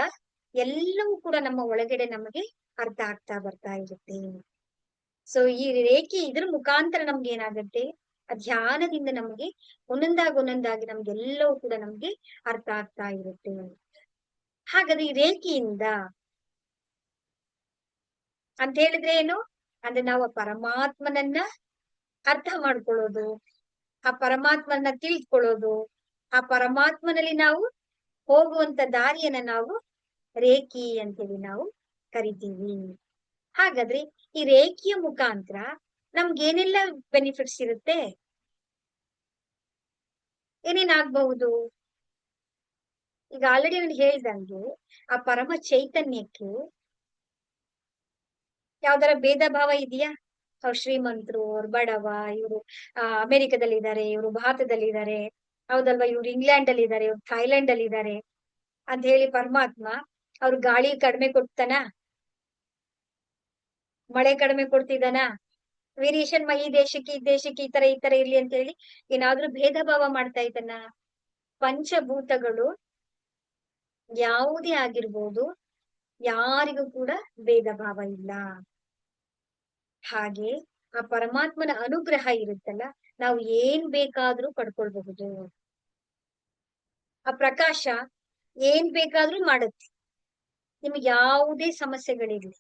Speaker 1: ಎಲ್ಲವೂ ಕೂಡ ನಮ್ಮ ಒಳಗಡೆ ನಮಗೆ ಅರ್ಥ ಆಗ್ತಾ ಬರ್ತಾ ಇರುತ್ತೆ. ಸೊ ಈ ರೇಖೆ ಇದ್ರ ಮುಖಾಂತರ ನಮ್ಗೆ ಏನಾಗುತ್ತೆ? ಆ ಧ್ಯಾನದಿಂದ ನಮಗೆ ಒಂದೊಂದಾಗಿ ನಮ್ಗೆಲ್ಲವೂ ಕೂಡ ನಮ್ಗೆ ಅರ್ಥ ಆಗ್ತಾ ಇರುತ್ತೆ. ಹಾಗಾದ್ರೆ ಈ ರೇಖೆಯಿಂದ ಅಂತ ಹೇಳಿದ್ರೆ ಏನು? ಅಂದ್ರೆ ನಾವು ಪರಮಾತ್ಮನನ್ನ ಅರ್ಥ ಮಾಡ್ಕೊಳ್ಳೋದು, ಆ ಪರಮಾತ್ಮನ ತಿಳಿದುಕೊಳ್ಳೋದು, ಆ ಪರಮಾತ್ಮನಲ್ಲಿ ನಾವು ಹೋಗುವಂತ ದಾರಿಯನ್ನ ನಾವು ರೇಖಿ ಅಂತೇಳಿ ನಾವು ಕರಿತೀವಿ. ಹಾಗಾದ್ರೆ ಈ ರೇಖಿಯ ಮುಖಾಂತರ ನಮ್ಗೆ ಏನೆಲ್ಲ ಬೆನಿಫಿಟ್ಸ್ ಇರುತ್ತೆ, ಏನೇನಾಗ್ಬಹುದು? ಈಗ ಆಲ್ರೆಡಿ ನಾನು ಹೇಳ್ದಂಗೆ ಆ ಪರಮ ಚೈತನ್ಯಕ್ಕೆ ಯಾವ್ದಾರ ಭೇದ ಭಾವ ಇದೆಯಾ? ಅವ್ರು ಶ್ರೀಮಂತರು, ಅವ್ರು ಬಡವ, ಇವರು ಅಮೆರಿಕದಲ್ಲಿ ಇದ್ದಾರೆ, ಇವರು ಭಾರತದಲ್ಲಿ ಇದ್ದಾರೆ, ಹೌದಲ್ವಾ, ಇವ್ರು ಇಂಗ್ಲೆಂಡ್ ಅಲ್ಲಿ ಇದ್ದಾರೆ, ಇವ್ರು ಥೈಲ್ಯಾಂಡ್ ಅಲ್ಲಿ ಇದ್ದಾರೆ ಅಂತ ಹೇಳಿ ಪರಮಾತ್ಮ ಅವ್ರು ಗಾಳಿ ಕಡಿಮೆ ಕೊಡ್ತಾನ? ಮಳೆ ಕಡಿಮೆ ಕೊಡ್ತಿದ್ದಾನ? ವೇರಿಯೇಷನ್ ಈ ತರ ಇರ್ಲಿ ಅಂತ ಹೇಳಿ ಏನಾದ್ರೂ ಭೇದ ಭಾವ ಮಾಡ್ತಾ ಇದ್ದಾನ? ಪಂಚಭೂತಗಳು ಯಾವುದೇ ಆಗಿರ್ಬೋದು, ಯಾರಿಗೂ ಕೂಡ ಭೇದ ಭಾವ ಇಲ್ಲ. ಹಾಗೆ ಆ ಪರಮಾತ್ಮನ ಅನುಗ್ರಹ ಇರುತ್ತಲ್ಲ, ನಾವು ಏನ್ ಬೇಕಾದ್ರೂ ಪಡ್ಕೊಳ್ಬಹುದು. ಆ ಪ್ರಕಾಶ ಏನ್ ಬೇಕಾದ್ರೂ ಮಾಡುತ್ತೆ. ನಿಮ್ಗೆ ಯಾವುದೇ ಸಮಸ್ಯೆಗಳಿರ್ಲಿ,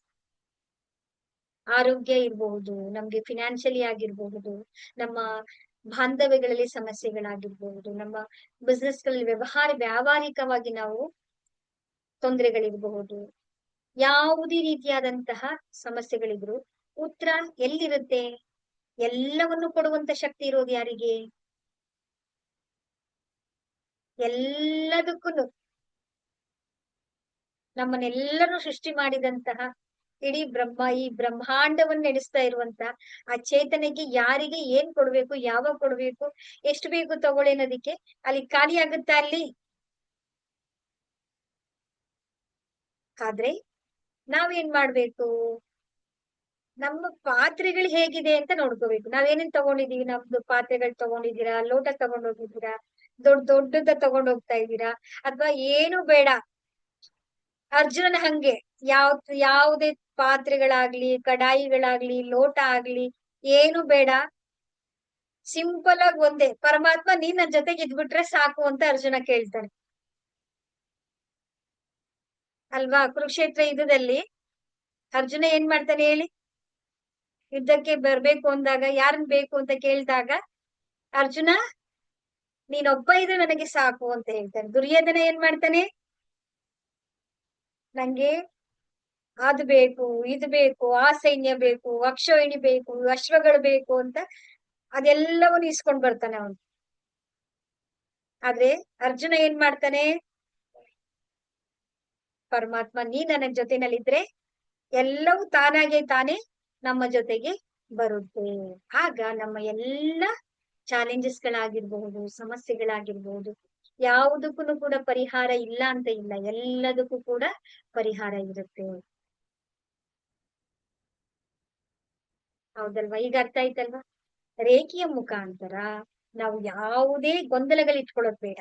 Speaker 1: ಆರೋಗ್ಯ ಇರಬಹುದು, ನಮ್ಗೆ ಫಿನಾನ್ಷಿಯಲಿ ಆಗಿರಬಹುದು, ನಮ್ಮ ಬಾಂಧವ್ಯಗಳಲ್ಲಿ ಸಮಸ್ಯೆಗಳಾಗಿರ್ಬಹುದು, ನಮ್ಮ ಬಿಸ್ನೆಸ್ ಗಳಲ್ಲಿ ವ್ಯಾವಹಾರಿಕವಾಗಿ ನಾವು ತೊಂದರೆಗಳಿರಬಹುದು, ಯಾವುದೇ ರೀತಿಯಾದಂತಹ ಸಮಸ್ಯೆಗಳಿದ್ರು ಉತ್ತರ ಎಲ್ಲಿರುತ್ತೆ? ಎಲ್ಲವನ್ನು ಕೊಡುವಂತ ಶಕ್ತಿ ಇರೋದು ಯಾರಿಗೆ? ಎಲ್ಲದಕ್ಕೂ ನಮ್ಮನ್ನೆಲ್ಲರೂ ಸೃಷ್ಟಿ ಮಾಡಿದಂತಹ ಇಡೀ ಈ ಬ್ರಹ್ಮಾಂಡವನ್ನು ನಡೆಸ್ತಾ ಇರುವಂತ ಆ ಚೇತನೆಗೆ ಯಾರಿಗೆ ಏನ್ ಕೊಡ್ಬೇಕು, ಯಾವಾಗ ಕೊಡ್ಬೇಕು, ಎಷ್ಟು ಬೇಕು ತಗೊಳ್ಳಿ ಅನ್ನೋದಿಕ್ಕೆ ಅಲ್ಲಿ ಖಾಲಿ ಆಗುತ್ತಾ ಅಲ್ಲಿ? ಆದ್ರೆ ನಾವೇನ್ ಮಾಡ್ಬೇಕು? ನಮ್ಮ ಪಾತ್ರೆಗಳು ಹೇಗಿದೆ ಅಂತ ನೋಡ್ಕೋಬೇಕು. ನಾವೇನೇನ್ ತಗೊಂಡಿದೀವಿ, ನಮ್ದು ಪಾತ್ರೆಗಳು ತಗೊಂಡಿದ್ದೀರಾ, ಲೋಟ ತಗೊಂಡೋಗಿದ್ದೀರಾ, ದೊಡ್ಡದ ತಗೊಂಡ್ ಹೋಗ್ತಾ ಇದ್ದೀರಾ, ಅಥವಾ ಏನು ಬೇಡ? ಅರ್ಜುನನ ಹಂಗೆ ಯಾವುದೇ ಪಾತ್ರೆಗಳಾಗ್ಲಿ, ಕಡಾಯಿಗಳಾಗ್ಲಿ, ಲೋಟ ಆಗ್ಲಿ, ಏನು ಬೇಡ, ಸಿಂಪಲ್ ಆಗಿ ಒಂದೇ, ಪರಮಾತ್ಮ ನೀನ್ ನನ್ ಜೊತೆಗೆ ಇದ್ಬಿಟ್ರೆ ಸಾಕು ಅಂತ ಅರ್ಜುನ ಕೇಳ್ತಾನೆ ಅಲ್ವಾ? ಕುರುಕ್ಷೇತ್ರ ಯುದ್ಧದಲ್ಲಿ ಅರ್ಜುನ ಏನ್ ಮಾಡ್ತಾನೆ ಹೇಳಿ? ಯುದ್ಧಕ್ಕೆ ಬರ್ಬೇಕು ಅಂದಾಗ ಯಾರನ್ ಬೇಕು ಅಂತ ಕೇಳಿದಾಗ ಅರ್ಜುನ ನೀನೊಬ್ಬ ಇದ್ರೆ ನನಗೆ ಸಾಕು ಅಂತ ಹೇಳ್ತಾನೆ. ದುರ್ಯೋಧನ ಏನ್ ಮಾಡ್ತಾನೆ? ನಂಗೆ ಅದು ಬೇಕು, ಇದು ಬೇಕು, ಆ ಸೈನ್ಯ ಬೇಕು, ಅಕ್ಷೋಹಿಣಿ ಬೇಕು, ಅಶ್ವಗಳು ಬೇಕು ಅಂತ ಅದೆಲ್ಲವನ್ನು ಇಸ್ಕೊಂಡ್ ಬರ್ತಾನೆ ಅವನು. ಆದ್ರೆ ಅರ್ಜುನ ಏನ್ ಮಾಡ್ತಾನೆ? ಪರಮಾತ್ಮ ನೀ ನನ್ನ ಜೊತೆನಲ್ಲಿದ್ರೆ ಎಲ್ಲವೂ ತಾನೇ ನಮ್ಮ ಜೊತೆಗೆ ಬರುತ್ತೆ. ಆಗ ನಮ್ಮ ಎಲ್ಲ ಚಾಲೆಂಜಸ್ ಗಳಾಗಿರ್ಬಹುದು, ಸಮಸ್ಯೆಗಳಾಗಿರ್ಬಹುದು, ಯಾವುದಕ್ಕೂ ಕೂಡ ಪರಿಹಾರ ಇಲ್ಲ ಅಂತ ಇಲ್ಲ, ಎಲ್ಲದಕ್ಕೂ ಕೂಡ ಪರಿಹಾರ ಇರುತ್ತೆ. ಹೌದಲ್ವಾ? ಈಗ ಅರ್ಥ ಆಯ್ತಲ್ವಾ? ರೇಖೆಯ ಮುಖಾಂತರ ನಾವು ಯಾವುದೇ ಗೊಂದಲಗಳು ಇಟ್ಕೊಳ್ಳೋದು ಬೇಡ.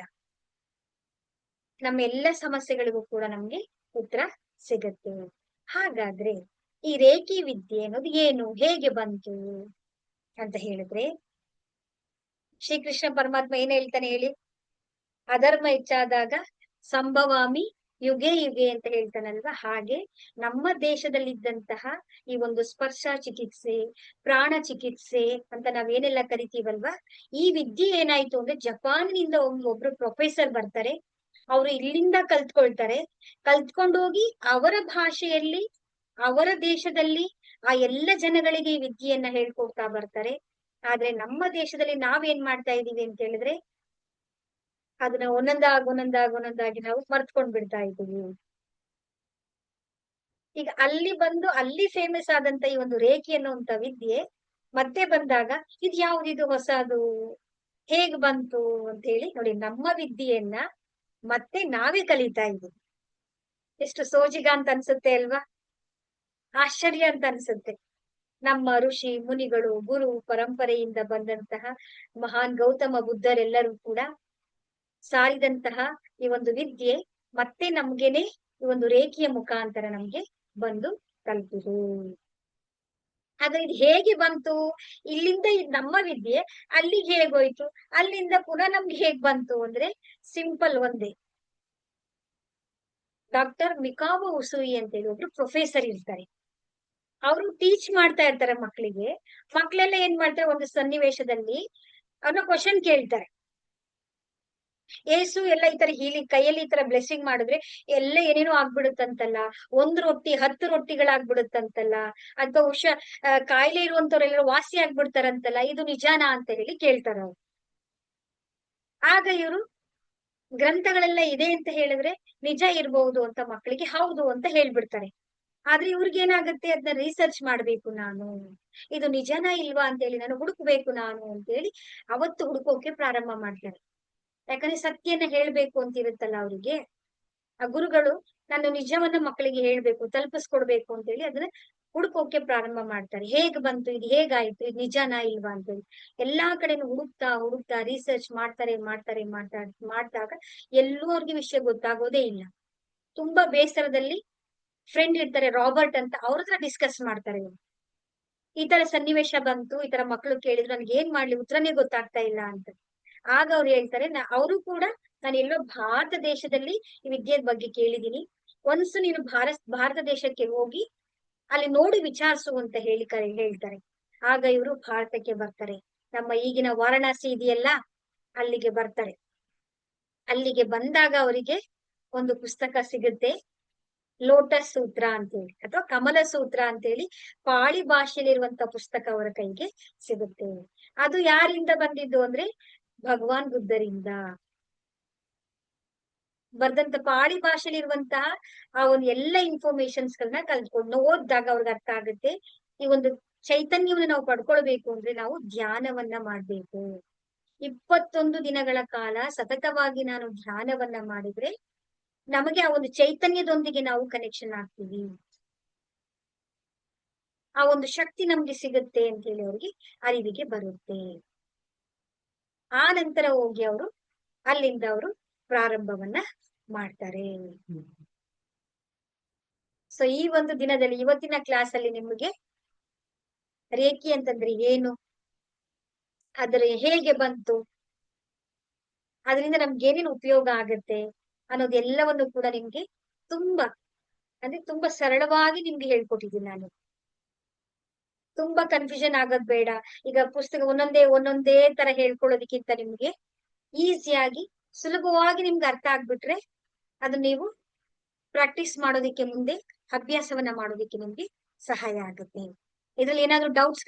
Speaker 1: ನಮ್ಮ ಎಲ್ಲ ಸಮಸ್ಯೆಗಳಿಗೂ ಕೂಡ ನಮ್ಗೆ ಉತ್ತರ ಸಿಗುತ್ತೆ. ಹಾಗಾದ್ರೆ ಈ ರೇಖಿ ವಿದ್ಯೆ ಅನ್ನೋದು ಏನು, ಹೇಗೆ ಬಂತು ಅಂತ ಹೇಳಿದ್ರೆ, ಶ್ರೀಕೃಷ್ಣ ಪರಮಾತ್ಮ ಏನ್ ಹೇಳ್ತಾನೆ ಹೇಳಿ? ಅಧರ್ಮ ಹೆಚ್ಚಾದಾಗ ಸಂಭವಾಮಿ ಯುಗೆ ಯುಗೆ ಅಂತ ಹೇಳ್ತಾನಲ್ವಾ? ಹಾಗೆ ನಮ್ಮ ದೇಶದಲ್ಲಿದ್ದಂತಹ ಈ ಒಂದು ಸ್ಪರ್ಶ ಚಿಕಿತ್ಸೆ, ಪ್ರಾಣ ಚಿಕಿತ್ಸೆ ಅಂತ ನಾವೇನೆಲ್ಲ ಕರಿತೀವಲ್ವಾ, ಈ ವಿದ್ಯೆ ಏನಾಯ್ತು ಅಂದ್ರೆ ಜಪಾನ್ನಿಂದ ಒಬ್ರು ಪ್ರೊಫೆಸರ್ ಬರ್ತಾರೆ, ಅವರು ಇಲ್ಲಿಂದ ಕಲ್ತ್ಕೊಳ್ತಾರೆ, ಕಲ್ತ್ಕೊಂಡೋಗಿ ಅವರ ಭಾಷೆಯಲ್ಲಿ ಅವರ ದೇಶದಲ್ಲಿ ಆ ಎಲ್ಲ ಜನಗಳಿಗೆ ಈ ವಿದ್ಯೆಯನ್ನ ಹೇಳ್ಕೊಡ್ತಾ ಬರ್ತಾರೆ. ಆದ್ರೆ ನಮ್ಮ ದೇಶದಲ್ಲಿ ನಾವೇನ್ ಮಾಡ್ತಾ ಇದೀವಿ ಅಂತ ಹೇಳಿದ್ರೆ ಅದನ್ನ ಒಂದೊಂದಾಗಿ ನಾವು ಮರ್ತ್ಕೊಂಡ್ ಬಿಡ್ತಾ ಇದ್ದೀವಿ. ಈಗ ಅಲ್ಲಿ ಫೇಮಸ್ ಆದಂತ ಈ ಒಂದು ರೇಖಿ ಅನ್ನುವಂತ ವಿದ್ಯೆ ಮತ್ತೆ ಬಂದಾಗ ಇದು ಯಾವ್ದಿದು ಹೊಸದು, ಹೇಗ್ ಬಂತು ಅಂತ ಹೇಳಿ ನೋಡಿ, ನಮ್ಮ ವಿದ್ಯೆಯನ್ನ ಮತ್ತೆ ನಾವೇ ಕಲಿತಾ ಇದ್ದೀವಿ. ಎಷ್ಟು ಸೋಜಿಗ ಅಂತ ಅನ್ಸುತ್ತೆ ಅಲ್ವಾ? ಆಶ್ಚರ್ಯ ಅಂತ ಅನ್ಸುತ್ತೆ. ನಮ್ಮ ಋಷಿ ಮುನಿಗಳು, ಗುರು ಪರಂಪರೆಯಿಂದ ಬಂದಂತಹ ಮಹಾನ್ ಗೌತಮ ಬುದ್ಧರೆಲ್ಲರೂ ಕೂಡ ಸಾರಿದಂತಹ ಈ ಒಂದು ವಿದ್ಯೆ ಮತ್ತೆ ನಮ್ಗೇನೆ ಈ ಒಂದು ರೇಖೆಯ ಮುಖಾಂತರ ನಮ್ಗೆ ಬಂದು ತಲುಪಿದೆ. ಆದ್ರೆ ಇದು ಹೇಗೆ ಬಂತು? ಇಲ್ಲಿಂದ ನಮ್ಮ ವಿದ್ಯೆ ಅಲ್ಲಿಗೆ ಹೇಗೋಯ್ತು, ಅಲ್ಲಿಂದ ಪುನಃ ನಮ್ಗೆ ಹೇಗ್ ಬಂತು ಅಂದ್ರೆ ಸಿಂಪಲ್ ಒಂದೇ. ಡಾಕ್ಟರ್ ಮಿಕಾವೊ ಉಸುಯಿ ಅಂತ ಹೇಳಿ ಒಬ್ರು ಪ್ರೊಫೆಸರ್ ಇರ್ತಾರೆ. ಅವರು ಟೀಚ್ ಮಾಡ್ತಾ ಇರ್ತಾರೆ ಮಕ್ಕಳಿಗೆ. ಮಕ್ಕಳೆಲ್ಲ ಏನ್ ಮಾಡ್ತಾರೆ, ಒಂದು ಸನ್ನಿವೇಶದಲ್ಲಿ ಅವ್ರನ್ನ ಕ್ವಶನ್ ಕೇಳ್ತಾರೆ. ಏಸು ಎಲ್ಲ ಈ ತರ ಹೀಲಿಂಗ್ ಕೈಯಲ್ಲಿ ಈ ತರ ಬ್ಲೆಸ್ಸಿಂಗ್ ಮಾಡಿದ್ರೆ ಎಲ್ಲ ಏನೇನೋ ಆಗ್ಬಿಡುತ್ತಂತಲ್ಲ, 1 ರೊಟ್ಟಿ 10 ರೊಟ್ಟಿಗಳಾಗ್ಬಿಡುತ್ತಂತಲ್ಲ, ಅಥವಾ ಕಾಯಿಲೆ ಇರುವಂತವ್ರೆಲ್ಲ ವಾಸಿ ಆಗ್ಬಿಡ್ತಾರಂತಲ್ಲ, ಇದು ನಿಜಾನಾ ಅಂತ ಹೇಳಿ ಕೇಳ್ತಾರ ಅವ್ರು. ಆಗ ಇವರು ಗ್ರಂಥಗಳೆಲ್ಲ ಇದೆ ಅಂತ ಹೇಳಿದ್ರೆ ನಿಜ ಇರಬಹುದು ಅಂತ ಮಕ್ಕಳಿಗೆ ಹೌದು ಅಂತ ಹೇಳ್ಬಿಡ್ತಾರೆ. ಆದ್ರೆ ಇವ್ರಿಗೆ ಏನಾಗುತ್ತೆ, ಅದನ್ನ ರಿಸರ್ಚ್ ಮಾಡ್ಬೇಕು ನಾನು, ಇದು ನಿಜನಾ ಇಲ್ವಾ ಅಂತ ಹೇಳಿ ನಾನು ಹುಡುಕ್ಬೇಕು ನಾನು ಅಂತ ಹೇಳಿ ಅವತ್ತು ಹುಡುಕೋಕೆ ಪ್ರಾರಂಭ ಮಾಡ್ತಾರೆ. ಯಾಕಂದ್ರೆ ಸತ್ಯನ ಹೇಳ್ಬೇಕು ಅಂತ ಇರುತ್ತಲ್ಲ ಅವರಿಗೆ, ಆ ಗುರುಗಳು ನಾನು ನಿಜವನ್ನ ಮಕ್ಕಳಿಗೆ ಹೇಳ್ಬೇಕು, ತಲುಪಿಸ್ಕೊಡ್ಬೇಕು ಅಂತ ಹೇಳಿ ಅದನ್ನ ಹುಡುಕೋಕೆ ಪ್ರಾರಂಭ ಮಾಡ್ತಾರೆ. ಹೇಗ್ ಬಂತು, ಇದು ಹೇಗಾಯ್ತು, ಇದು ನಿಜನಾ ಇಲ್ವಾ ಅಂತ ಹೇಳಿ ಎಲ್ಲಾ ಕಡೆನೂ ಹುಡುಕ್ತಾ ಹುಡುಕ್ತಾ ರಿಸರ್ಚ್ ಮಾಡಿದಾಗ ಎಲ್ಲೂ ಅವ್ರಿಗೆ ವಿಷಯ ಗೊತ್ತಾಗೋದೇ ಇಲ್ಲ. ತುಂಬಾ ಬೇಸರದಲ್ಲಿ ಫ್ರೆಂಡ್ ಇರ್ತಾರೆ ರಾಬರ್ಟ್ ಅಂತ, ಅವ್ರ ಹತ್ರ ಡಿಸ್ಕಸ್ ಮಾಡ್ತಾರೆ ಇವ್ರು. ಈ ತರ ಸನ್ನಿವೇಶ ಬಂತು, ಈ ತರ ಮಕ್ಕಳು ಕೇಳಿದ್ರು, ನನ್ಗೆ ಏನ್ ಮಾಡ್ಲಿ ಉತ್ತರನೇ ಗೊತ್ತಾಗ್ತಾ ಇಲ್ಲ ಅಂತ. ಆಗ ಅವ್ರು ಹೇಳ್ತಾರೆ, ಅವರು ಕೂಡ ನಾನು ಎಲ್ಲೋ ಭಾರತ ದೇಶದಲ್ಲಿ ಈ ವಿದ್ಯೆ ಬಗ್ಗೆ ಕೇಳಿದೀನಿ, ಒನ್ಸು ನೀನು ಭಾರತ ದೇಶಕ್ಕೆ ಹೋಗಿ ಅಲ್ಲಿ ನೋಡಿ ವಿಚಾರಿಸು ಅಂತ ಹೇಳ್ತಾರೆ. ಆಗ ಇವರು ಭಾರತಕ್ಕೆ ಬರ್ತಾರೆ. ನಮ್ಮ ಈಗಿನ ವಾರಣಾಸಿ ಇದೆಯಲ್ಲ, ಅಲ್ಲಿಗೆ ಬರ್ತಾರೆ. ಅಲ್ಲಿಗೆ ಬಂದಾಗ ಅವರಿಗೆ ಒಂದು ಪುಸ್ತಕ ಸಿಗುತ್ತೆ, ಲೋಟಸ್ ಸೂತ್ರ ಅಂತೇಳಿ ಅಥವಾ ಕಮಲ ಸೂತ್ರ ಅಂತೇಳಿ ಪಾಳಿ ಭಾಷೆಯಲ್ಲಿರುವಂತ ಪುಸ್ತಕ ಅವರ ಕೈಗೆ ಸಿಗುತ್ತೆ. ಅದು ಯಾರಿಂದ ಬಂದಿದ್ದು ಅಂದ್ರೆ ಭಗವಾನ್ ಬುದ್ಧರಿಂದ ಬರ್ದಂತ ಪಾಳಿ ಭಾಷೆಯಲ್ಲಿರುವಂತಹ ಆ ಒಂದು ಎಲ್ಲ ಇನ್ಫಾರ್ಮೇಶನ್ಸ್ ಗಳನ್ನ ಕಲ್ತ್ಕೊಂಡು ಓದಿದಾಗ ಅವ್ರಿಗೆ ಅರ್ಥ ಆಗುತ್ತೆ, ಈ ಒಂದು ಚೈತನ್ಯವನ್ನು ನಾವು ಪಡ್ಕೊಳ್ಬೇಕು ಅಂದ್ರೆ ನಾವು ಧ್ಯಾನವನ್ನ ಮಾಡ್ಬೇಕು. 21 ದಿನಗಳ ಕಾಲ ಸತತವಾಗಿ ನಾನು ಧ್ಯಾನವನ್ನ ಮಾಡಿದ್ರೆ ನಮಗೆ ಆ ಒಂದು ಚೈತನ್ಯದೊಂದಿಗೆ ನಾವು ಕನೆಕ್ಷನ್ ಆಗ್ತೀವಿ, ಆ ಒಂದು ಶಕ್ತಿ ನಮ್ಗೆ ಸಿಗುತ್ತೆ ಅಂತ ಹೇಳಿ ಅವ್ರಿಗೆ ಅರಿವಿಗೆ ಬರುತ್ತೆ. ಆ ನಂತರ ಹೋಗಿ ಅವರು ಅಲ್ಲಿಂದ ಅವರು ಪ್ರಾರಂಭವನ್ನ ಮಾಡ್ತಾರೆ. ಸೊ ಈ ಒಂದು ದಿನದಲ್ಲಿ ಇವತ್ತಿನ ಕ್ಲಾಸ್ ಅಲ್ಲಿ ನಿಮಗೆ ರೇಖಿ ಅಂತಂದ್ರೆ ಏನು, ಅದರ ಹೇಗೆ ಬಂತು, ಅದರಿಂದ ನಮ್ಗೆ ಏನೇನು ಉಪಯೋಗ ಆಗತ್ತೆ ಅನ್ನೋದೆಲ್ಲವನ್ನು ಕೂಡ ನಿಮ್ಗೆ ತುಂಬಾ ಅಂದ್ರೆ ತುಂಬಾ ಸರಳವಾಗಿ ನಿಮ್ಗೆ ಹೇಳ್ಕೊಟ್ಟಿದ್ದೀನಿ ನಾನು. ತುಂಬಾ ಕನ್ಫ್ಯೂಷನ್ ಆಗೋದ್ ಬೇಡ. ಈಗ ಪುಸ್ತಕ ಒಂದೊಂದೇ ತರ ಹೇಳ್ಕೊಳ್ಳೋದಕ್ಕಿಂತ ನಿಮ್ಗೆ ಈಸಿಯಾಗಿ ಸುಲಭವಾಗಿ ನಿಮ್ಗೆ ಅರ್ಥ ಆಗ್ಬಿಟ್ರೆ ಅದು ನೀವು ಪ್ರಾಕ್ಟೀಸ್ ಮಾಡೋದಿಕ್ಕೆ ಮುಂದೆ ಅಭ್ಯಾಸವನ್ನ ಮಾಡೋದಿಕ್ಕೆ ನಿಮ್ಗೆ ಸಹಾಯ ಆಗುತ್ತೆ. ಇದ್ರಲ್ಲಿ ಏನಾದ್ರು ಡೌಟ್ಸ್